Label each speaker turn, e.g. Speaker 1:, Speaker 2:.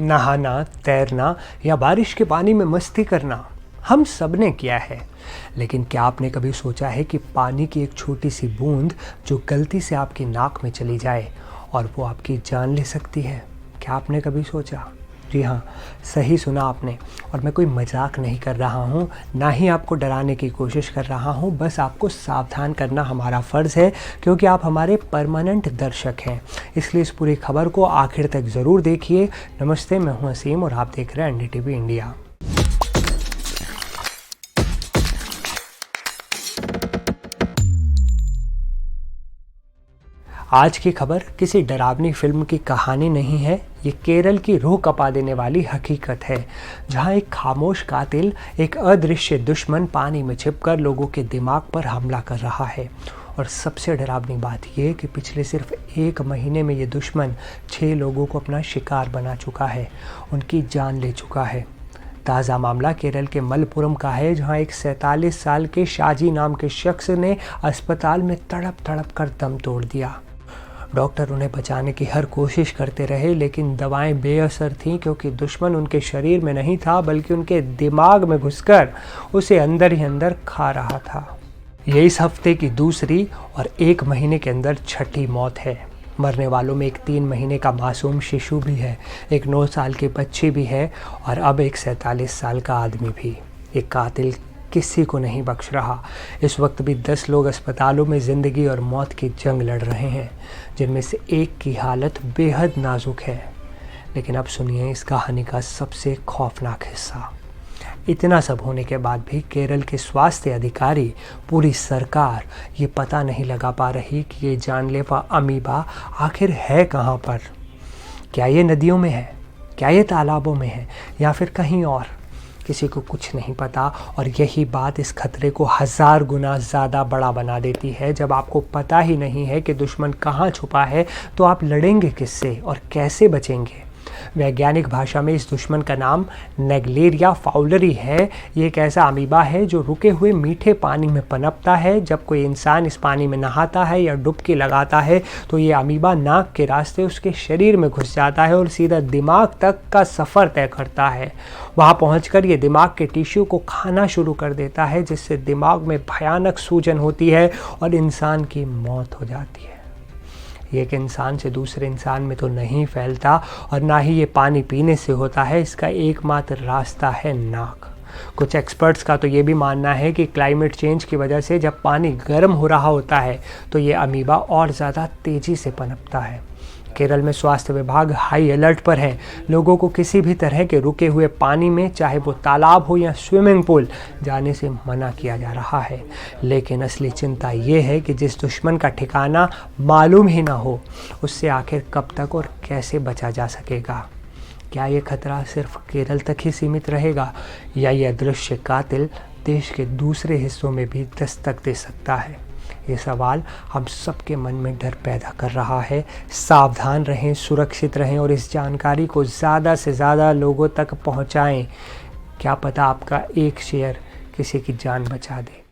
Speaker 1: नहाना, तैरना या बारिश के पानी में मस्ती करना हम सब ने किया है। लेकिन क्या आपने कभी सोचा है कि पानी की एक छोटी सी बूंद जो गलती से आपकी नाक में चली जाए और वो आपकी जान ले सकती है? क्या आपने कभी सोचा? जी हाँ, सही सुना आपने। और मैं कोई मजाक नहीं कर रहा हूँ, ना ही आपको डराने की कोशिश कर रहा हूँ। बस आपको सावधान करना हमारा फ़र्ज़ है, क्योंकि आप हमारे परमानेंट दर्शक हैं। इसलिए इस पूरी खबर को आखिर तक ज़रूर देखिए। नमस्ते, मैं हूँ असीम और आप देख रहे हैं एनडीटीवी इंडिया। आज की खबर किसी डरावनी फिल्म की कहानी नहीं है। ये केरल की रूह कपा देने वाली हकीकत है, जहां एक खामोश कातिल, एक अदृश्य दुश्मन पानी में छिपकर लोगों के दिमाग पर हमला कर रहा है। और सबसे डरावनी बात यह कि पिछले सिर्फ 1 महीने में ये दुश्मन 6 लोगों को अपना शिकार बना चुका है, उनकी जान ले चुका है। ताज़ा मामला केरल के मलपुरम का है, जहां एक 47 साल के शाजी नाम के शख्स ने अस्पताल में तड़प तड़प कर दम तोड़ दिया। डॉक्टर उन्हें बचाने की हर कोशिश करते रहे, लेकिन दवाएं बेअसर थीं, क्योंकि दुश्मन उनके शरीर में नहीं था बल्कि उनके दिमाग में घुसकर उसे अंदर ही अंदर खा रहा था। ये इस हफ्ते की दूसरी और 1 महीने के अंदर छठी मौत है। मरने वालों में एक 3 महीने का मासूम शिशु भी है, एक 9 साल की बच्ची भी है और अब एक 47 साल का आदमी भी। एक कातिल किसी को नहीं बख्श रहा। इस वक्त भी 10 लोग अस्पतालों में ज़िंदगी और मौत की जंग लड़ रहे हैं, जिनमें से एक की हालत बेहद नाजुक है। लेकिन अब सुनिए इस कहानी का सबसे खौफनाक हिस्सा। इतना सब होने के बाद भी केरल के स्वास्थ्य अधिकारी, पूरी सरकार ये पता नहीं लगा पा रही कि ये जानलेवा अमीबा आखिर है कहाँ पर। क्या ये नदियों में है, क्या ये तालाबों में है, या फिर कहीं और? किसी को कुछ नहीं पता। और यही बात इस खतरे को 1000 गुना ज़्यादा बड़ा बना देती है। जब आपको पता ही नहीं है कि दुश्मन कहाँ छुपा है, तो आप लड़ेंगे किससे और कैसे बचेंगे? वैज्ञानिक भाषा में इस दुश्मन का नाम नेग्लेरिया फाउलरी है। ये एक ऐसा अमीबा है जो रुके हुए मीठे पानी में पनपता है। जब कोई इंसान इस पानी में नहाता है या डुबकी लगाता है, तो ये अमीबा नाक के रास्ते उसके शरीर में घुस जाता है और सीधा दिमाग तक का सफ़र तय करता है। वहाँ पहुँचकर ये दिमाग के टिश्यू को खाना शुरू कर देता है, जिससे दिमाग में भयानक सूजन होती है और इंसान की मौत हो जाती है। ये एक इंसान से दूसरे इंसान में तो नहीं फैलता और ना ही ये पानी पीने से होता है। इसका एकमात्र रास्ता है नाक। कुछ एक्सपर्ट्स का तो ये भी मानना है कि क्लाइमेट चेंज की वजह से जब पानी गर्म हो रहा होता है, तो ये अमीबा और ज़्यादा तेज़ी से पनपता है। केरल में स्वास्थ्य विभाग हाई अलर्ट पर है। लोगों को किसी भी तरह के रुके हुए पानी में, चाहे वो तालाब हो या स्विमिंग पूल, जाने से मना किया जा रहा है। लेकिन असली चिंता ये है कि जिस दुश्मन का ठिकाना मालूम ही ना हो, उससे आखिर कब तक और कैसे बचा जा सकेगा? क्या ये खतरा सिर्फ केरल तक ही सीमित रहेगा, या ये अदृश्य कातिल देश के दूसरे हिस्सों में भी दस्तक दे सकता है? ये सवाल हम सबके मन में डर पैदा कर रहा है। सावधान रहें, सुरक्षित रहें और इस जानकारी को ज़्यादा से ज़्यादा लोगों तक पहुंचाएं। क्या पता आपका एक शेयर किसी की जान बचा दे।